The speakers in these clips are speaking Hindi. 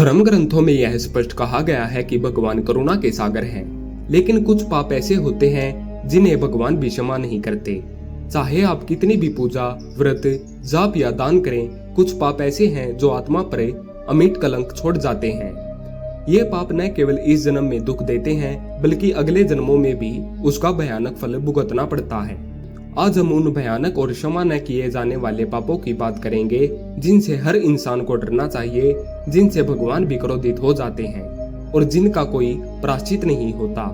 धर्म ग्रंथों में यह स्पष्ट कहा गया है कि भगवान करुणा के सागर हैं, लेकिन कुछ पाप ऐसे होते हैं जिन्हें भगवान भी क्षमा नहीं करते। चाहे आप कितनी भी पूजा, व्रत, जाप या दान करें, कुछ पाप ऐसे हैं जो आत्मा पर अमिट कलंक छोड़ जाते हैं। ये पाप न केवल इस जन्म में दुख देते हैं, बल्कि अगले जन्मों में भी उसका भयानक फल भुगतना पड़ता है। आज हम उन भयानक और क्षमा न किए जाने वाले पापों की बात करेंगे जिनसे हर इंसान को डरना चाहिए, जिनसे भगवान भी क्रोधित हो जाते हैं और जिनका कोई प्रायश्चित नहीं होता।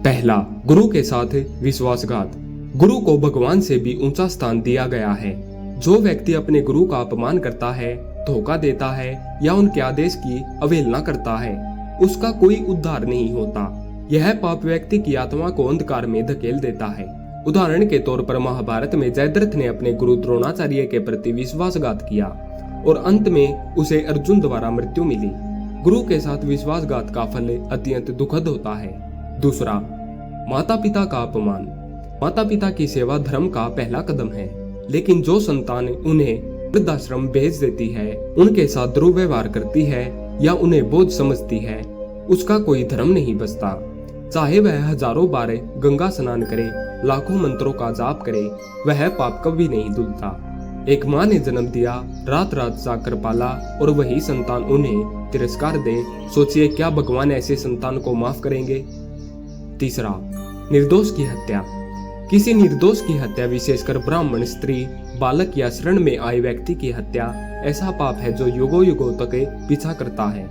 पहला, गुरु के साथ विश्वासघात। गुरु को भगवान से भी ऊंचा स्थान दिया गया है। जो व्यक्ति अपने गुरु का अपमान करता है, धोखा देता है या उनके आदेश की अवहेलना करता है, उसका कोई उद्धार नहीं होता। यह पाप व्यक्ति की आत्मा को अंधकार में धकेल देता है। उदाहरण के तौर पर महाभारत में जयद्रथ ने अपने गुरु द्रोणाचार्य के प्रति विश्वासघात किया और अंत में उसे अर्जुन द्वारा मृत्यु मिली। गुरु के साथ विश्वासघात का फल अत्यंत दुखद होता है। दूसरा, माता पिता का अपमान। माता पिता की सेवा धर्म का पहला कदम है, लेकिन जो संतान उन्हें वृद्धाश्रम भेज देती है, उनके साथ दुर्व्यवहार करती है या उन्हें बोझ समझती है, उसका कोई धर्म नहीं बचता। चाहे वह हजारों बार गंगा स्नान करे, लाखों मंत्रों का जाप करे, वह पाप कभी नहीं धुलता। एक माँ ने जन्म दिया, रात रात जाकर पाला और वही संतान उन्हें तिरस्कार दे, सोचिए क्या भगवान ऐसे संतान को माफ करेंगे। तीसरा, निर्दोष की हत्या। किसी निर्दोष की हत्या, विशेषकर ब्राह्मण, स्त्री, बालक या शरण में आए व्यक्ति की हत्या ऐसा पाप है जो युगों युगों तक पीछा करता है।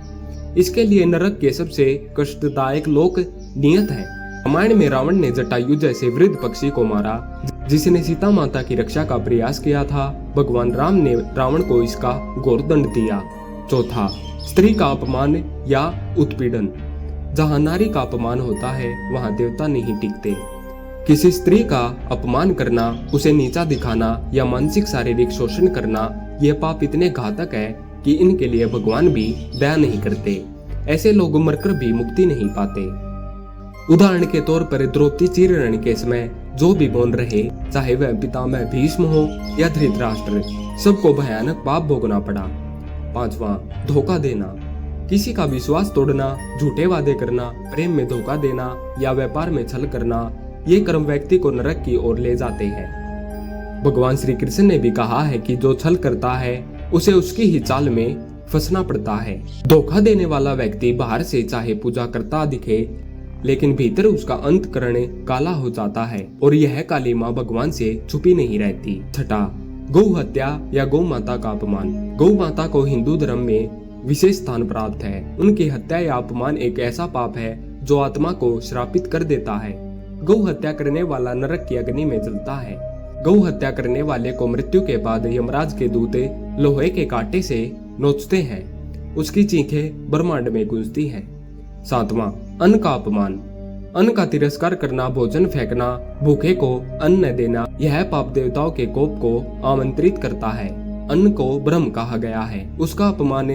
इसके लिए नरक के सबसे कष्टदायक लोक नियत है। रामायण में रावण ने जटायु जैसे वृद्ध पक्षी को मारा जिसने सीता माता की रक्षा का प्रयास किया था। भगवान राम ने रावण को इसका घोर दंड दिया। चौथा, स्त्री का अपमान या उत्पीड़न। जहाँ नारी का अपमान होता है वहाँ देवता नहीं टिकते। किसी स्त्री का अपमान करना, उसे नीचा दिखाना या मानसिक शारीरिक शोषण करना, यह पाप इतने घातक है कि इनके लिए भगवान भी दया नहीं करते। ऐसे लोग मरकर भी मुक्ति नहीं पाते। उदाहरण के तौर पर द्रौपदी चीरहरण के समय जो भी बोल रहे, चाहे वह पितामह भीष्म हो या धृतराष्ट्र, सबको भयानक पाप भोगना पड़ा। पांचवा, धोखा देना। किसी का विश्वास तोड़ना, झूठे वादे करना, प्रेम में धोखा देना या व्यापार में छल करना, ये कर्म व्यक्ति को नरक की ओर ले जाते हैं। भगवान श्री कृष्ण ने भी कहा है कि जो छल करता है उसे उसकी ही चाल में फंसना पड़ता है। धोखा देने वाला व्यक्ति बाहर से चाहे पूजा करता दिखे, लेकिन भीतर उसका अंतःकरण काला हो जाता है और यह काली माँ भगवान से छुपी नहीं रहती। छठा, गौ हत्या या गौ माता का अपमान। गौ माता को हिंदू धर्म में विशेष स्थान प्राप्त है। उनकी हत्या या अपमान एक ऐसा पाप है जो आत्मा को श्रापित कर देता है। गौ हत्या करने वाला नरक की अग्नि में जलता है। गौ हत्या करने वाले को मृत्यु के बाद यमराज के दूत लोहे के कांटे से नोचते हैं। उसकी चीखें ब्रह्मांड में गूंजती हैं। सातवां, अन्न का अपमान। अन्न का तिरस्कार करना, भोजन फेंकना, भूखे को अन्न न देना, यह पाप देवताओं के कोप को आमंत्रित करता है। अन्न को ब्रह्म कहा गया है। उसका अपमान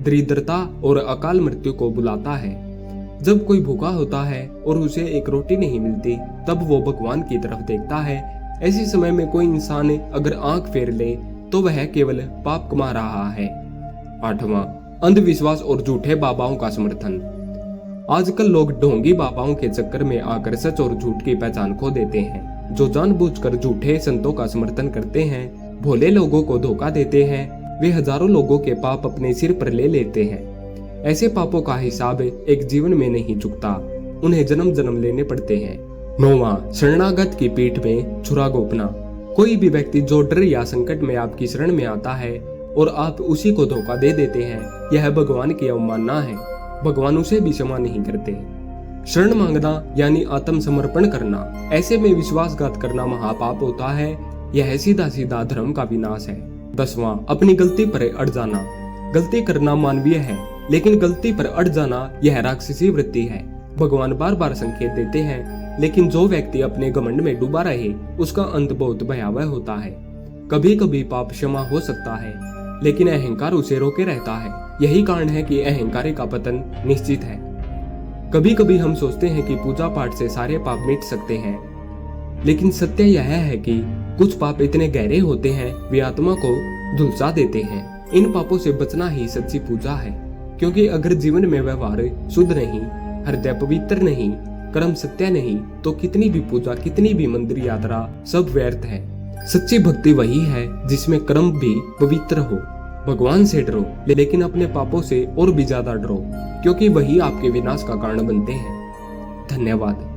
दरिद्रता और अकाल मृत्यु को बुलाता है। जब कोई भूखा होता है और उसे एक रोटी नहीं मिलती, तब वो भगवान की तरफ देखता है। ऐसे समय में कोई इंसान अगर आंख फेर ले तो वह केवल पाप कमा रहा है। आठवां, अंधविश्वास और झूठे बाबाओं का समर्थन। आजकल लोग ढोंगी बाबाओं के चक्कर में आकर सच और झूठ की पहचान खो देते हैं। जो जानबूझकर झूठे संतों का समर्थन करते हैं, भोले लोगों को धोखा देते हैं, वे हजारों लोगों के पाप अपने सिर पर ले लेते हैं। ऐसे पापों का हिसाब एक जीवन में नहीं चुकता, उन्हें जन्म जन्म लेने पड़ते हैं। नौवां, शरणागत की पीठ में छुरा घोंपना। कोई भी व्यक्ति जो डर या संकट में आपकी शरण में आता है और आप उसी को धोखा दे देते हैं, यह भगवान की अवमानना है। भगवान उसे भी क्षमा नहीं करते। शरण मांगना यानी आत्मसमर्पण करना, ऐसे में विश्वासघात करना महापाप होता है। यह सीधा सीधा धर्म का विनाश है। 10वां, अपनी गलती पर अड़ जाना। गलती करना मानवीय है, लेकिन गलती पर अड़ जाना यह राक्षसी वृत्ति है। भगवान बार बार संकेत देते हैं, लेकिन जो व्यक्ति अपने घमंड में डूबा रहे उसका अंत बहुत भयावह होता है। कभी कभी पाप क्षमा हो सकता है, लेकिन अहंकार उसे रोके रहता है। यही कारण है कि अहंकारी का पतन निश्चित है। कभी कभी हम सोचते हैं कि पूजा पाठ से सारे पाप मिट सकते हैं, लेकिन सत्य यह है कि कुछ पाप इतने गहरे होते हैं वे आत्मा को झुलसा देते हैं। इन पापों से बचना ही सच्ची पूजा है, क्योंकि अगर जीवन में व्यवहार शुद्ध नहीं, हृदय पवित्र नहीं, कर्म सत्य नहीं, तो कितनी भी पूजा, कितनी भी मंदिर यात्रा सब व्यर्थ है। सच्ची भक्ति वही है जिसमें कर्म भी पवित्र हो। भगवान से डरो, लेकिन अपने पापों से और भी ज्यादा डरो, क्योंकि वही आपके विनाश का कारण बनते हैं। धन्यवाद।